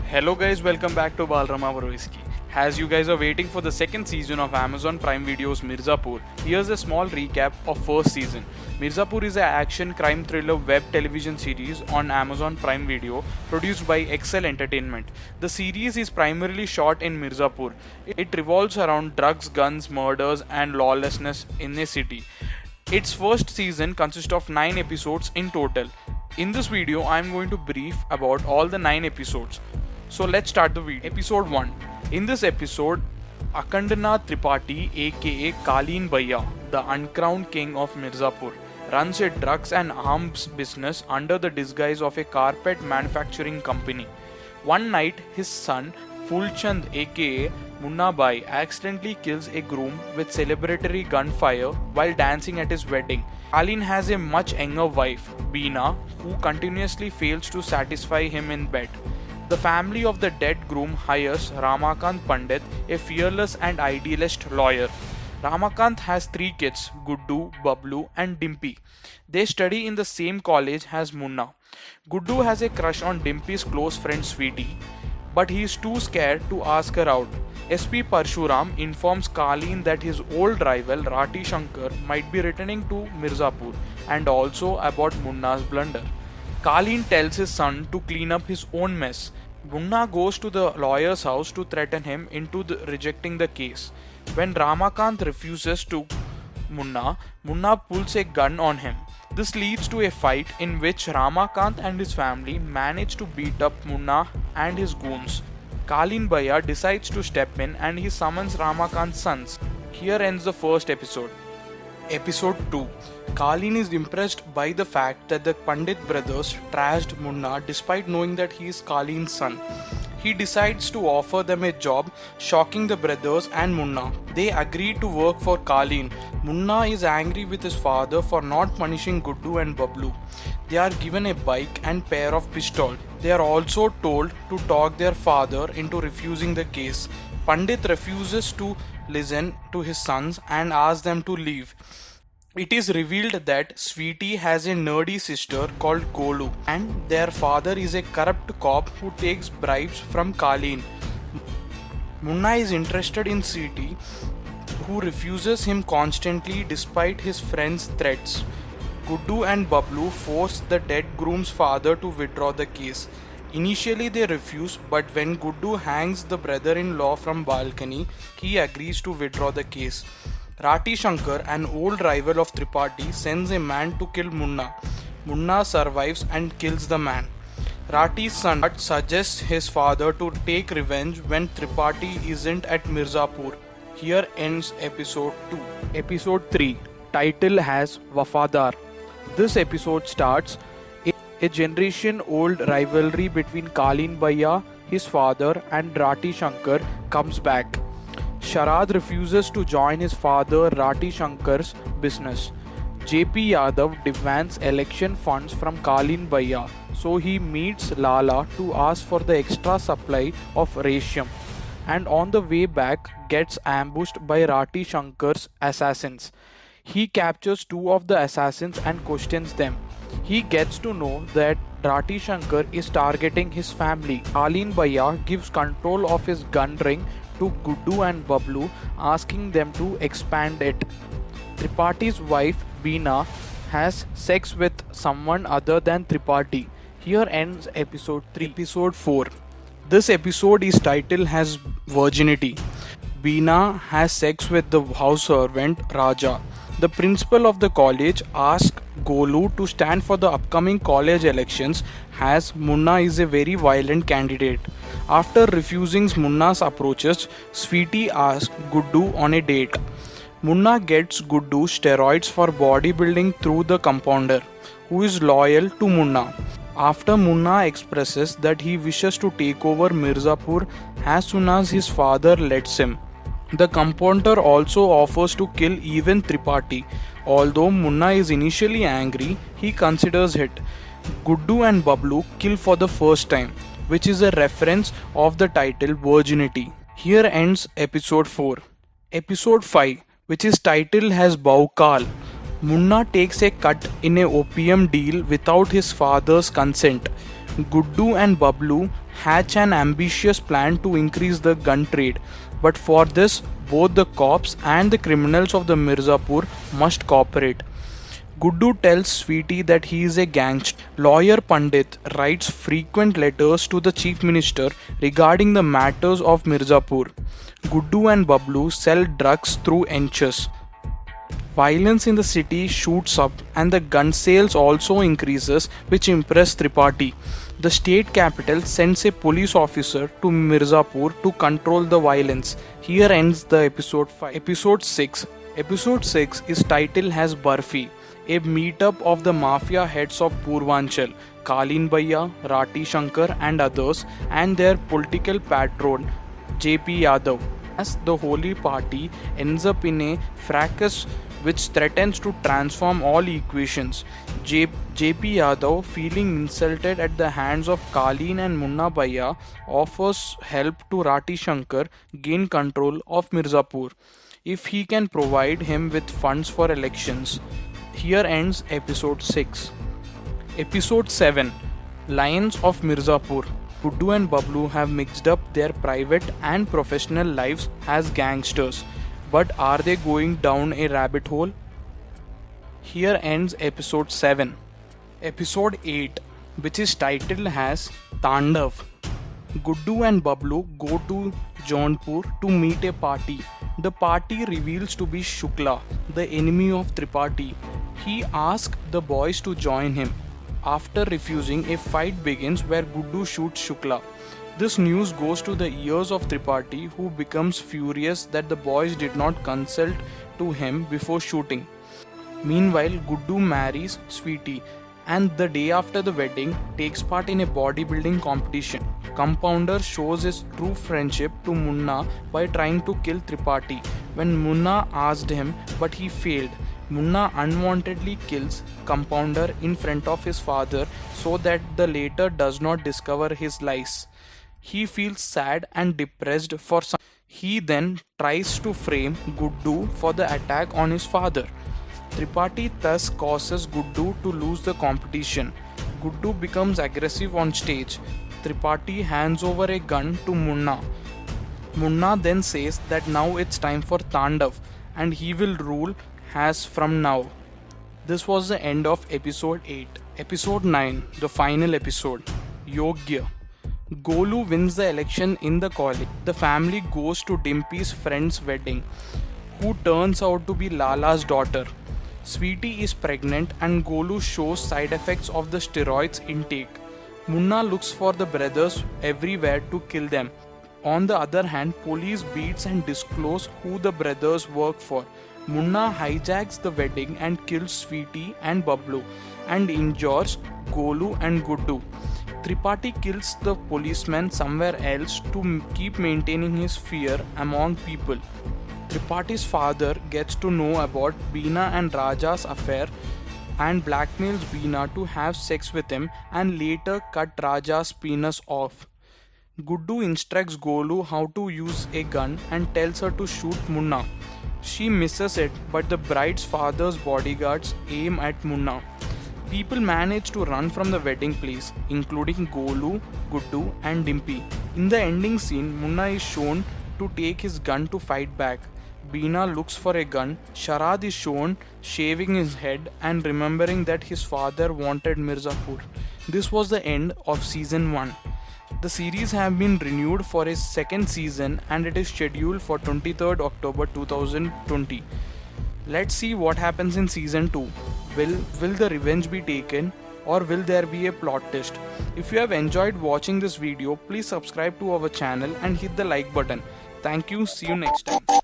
Hello guys, welcome back to Balarama Broski. As you guys are waiting for the second season of Amazon Prime Video's Mirzapur, here's a small recap of first season. Mirzapur is an action crime thriller web television series on Amazon Prime Video produced by Excel Entertainment. The series is primarily shot in Mirzapur. It revolves around drugs, guns, murders and lawlessness in a city. Its first season consists of 9 episodes in total. In this video, I am going to brief about all the 9 episodes. So let's start the video. Episode 1. In this episode, Akandana Tripathi aka Kaleen Bhaiya, the uncrowned king of Mirzapur, runs a drugs and arms business under the disguise of a carpet manufacturing company. One night, his son Fulchand aka Munna Bai accidentally kills a groom with celebratory gunfire while dancing at his wedding. Kaleen has a much younger wife, Beena, who continuously fails to satisfy him in bed. The family of the dead groom hires Ramakant Pandit, a fearless and idealist lawyer. Ramakant has 3 kids, Guddu, Bablu and Dimpy. They study in the same college as Munna. Guddu has a crush on Dimpy's close friend Sweetie, but he is too scared to ask her out. SP Parshuram informs Kaleen that his old rival Rati Shankar might be returning to Mirzapur and also about Munna's blunder. Kaleen tells his son to clean up his own mess. Munna goes to the lawyer's house to threaten him into rejecting the case. When Ramakant refuses to Munna pulls a gun on him. This leads to a fight in which Ramakant and his family manage to beat up Munna and his goons. Kaleen Bhaiya decides to step in and he summons Ramakant's sons. Here ends the first episode. Episode 2. Kaleen is impressed by the fact that the Pandit brothers trashed Munna despite knowing that he is Kaleen's son. He decides to offer them a job, shocking the brothers and Munna. They agree to work for Kaleen. Munna is angry with his father for not punishing Guddu and Bablu. They are given a bike and pair of pistols. They are also told to talk their father into refusing the case. Pandit refuses to listen to his sons and asks them to leave. It is revealed that Sweetie has a nerdy sister called Golu and their father is a corrupt cop who takes bribes from Kaleen. Munna is interested in Sweetie, who refuses him constantly despite his friend's threats. Guddu and Bablu force the dead groom's father to withdraw the case. Initially they refuse, but when Guddu hangs the brother-in-law from balcony, he agrees to withdraw the case. Rati Shankar, an old rival of Tripathi, sends a man to kill Munna. Munna survives and kills the man. Rati's son suggests his father to take revenge when Tripathi isn't at Mirzapur. Here ends episode 2. Episode 3. Title has Wafadar. This episode starts a generation-old rivalry between Kaleen Bhaiya, his father, and Rati Shankar comes back. Sharad refuses to join his father Rati Shankar's business. JP Yadav demands election funds from Kaleen Bhaiya, so he meets Lala to ask for the extra supply of ratium, and on the way back gets ambushed by Rati Shankar's assassins. He captures 2 of the assassins and questions them. He gets to know that Rati Shankar is targeting his family. Kaleen Bhaiya gives control of his gun ring to Guddu and Bablu, asking them to expand it. Tripathi's wife Beena has sex with someone other than Tripathi. Here ends episode 3. Episode 4. This episode is titled as Virginity. Beena has sex with the house servant Raja. The principal of the college asks Golu to stand for the upcoming college elections as Munna is a very violent candidate. After refusing Munna's approaches, Sweetie asks Guddu on a date. Munna gets Guddu steroids for bodybuilding through the compounder, who is loyal to Munna. After Munna expresses that he wishes to take over Mirzapur as soon as his father lets him, the compounder also offers to kill even Tripathi. Although Munna is initially angry, he considers it. Guddu and Bablu kill for the first time, which is a reference of the title Virginity. Here ends episode 4. Episode 5, which is titled as Baukal. Munna takes a cut in a opium deal without his father's consent. Guddu and Bablu hatch an ambitious plan to increase the gun trade, but for this, both the cops and the criminals of the Mirzapur must cooperate. Guddu tells Sweetie that he is a gangster. Lawyer Pandit writes frequent letters to the chief minister regarding the matters of Mirzapur. Guddu and Bablu sell drugs through enchus. Violence in the city shoots up and the gun sales also increases, which impress Tripathi. The state capital sends a police officer to Mirzapur to control the violence. Here ends the episode 5. Episode 6. Episode 6 is titled as Barfi, a meetup of the mafia heads of Purvanchal, Kalin Bhaiya, Rati Shankar and others, and their political patron JP Yadav. As the holy party ends up in a fracas which threatens to transform all equations. JP Yadav, feeling insulted at the hands of Kalin and Munna Bhaiya, offers help to Rati Shankar gain control of Mirzapur if he can provide him with funds for elections. Here ends episode 6. Episode 7. Lions of Mirzapur. Guddu and Bablu have mixed up their private and professional lives as gangsters. But are they going down a rabbit hole? Here ends episode 7. Episode 8, which is titled as Tandav. Guddu and Bablu go to Jaunpur to meet a party. The party reveals to be Shukla, the enemy of Tripathi. He asks the boys to join him. After refusing, a fight begins where Guddu shoots Shukla. This news goes to the ears of Tripathi, who becomes furious that the boys did not consult to him before shooting. Meanwhile, Guddu marries Sweetie and the day after the wedding takes part in a bodybuilding competition. Compounder shows his true friendship to Munna by trying to kill Tripathi. When Munna asked him but he failed, Munna unwantedly kills Compounder in front of his father so that the latter does not discover his lies. He feels sad and depressed for some. He then tries to frame Guddu for the attack on his father. Tripathi thus causes Guddu to lose the competition. Guddu becomes aggressive on stage. Tripathi hands over a gun to Munna. Munna then says that now it's time for Tandav and he will rule as from now. This was the end of episode 8. Episode 9, the final episode. Yogya. Golu wins the election in the college. The family goes to Dimpy's friend's wedding, who turns out to be Lala's daughter. Sweetie is pregnant and Golu shows side effects of the steroids intake. Munna looks for the brothers everywhere to kill them. On the other hand, police beats and disclose who the brothers work for. Munna hijacks the wedding and kills Sweetie and Bablu and injures Golu and Guddu. Tripathi kills the policeman somewhere else to keep maintaining his fear among people. Tripathi's father gets to know about Beena and Raja's affair and blackmails Beena to have sex with him and later cut Raja's penis off. Guddu instructs Golu how to use a gun and tells her to shoot Munna. She misses it, but the bride's father's bodyguards aim at Munna. People manage to run from the wedding place, including Golu, Guddu and Dimpy. In the ending scene, Munna is shown to take his gun to fight back. Beena looks for a gun. Sharad is shown shaving his head and remembering that his father wanted Mirzapur. This was the end of season 1. The series have been renewed for a second season and it is scheduled for 23rd October 2020. Let's see what happens in season 2. Will the revenge be taken or will there be a plot twist? If you have enjoyed watching this video, please subscribe to our channel and hit the like button. Thank you. See you next time.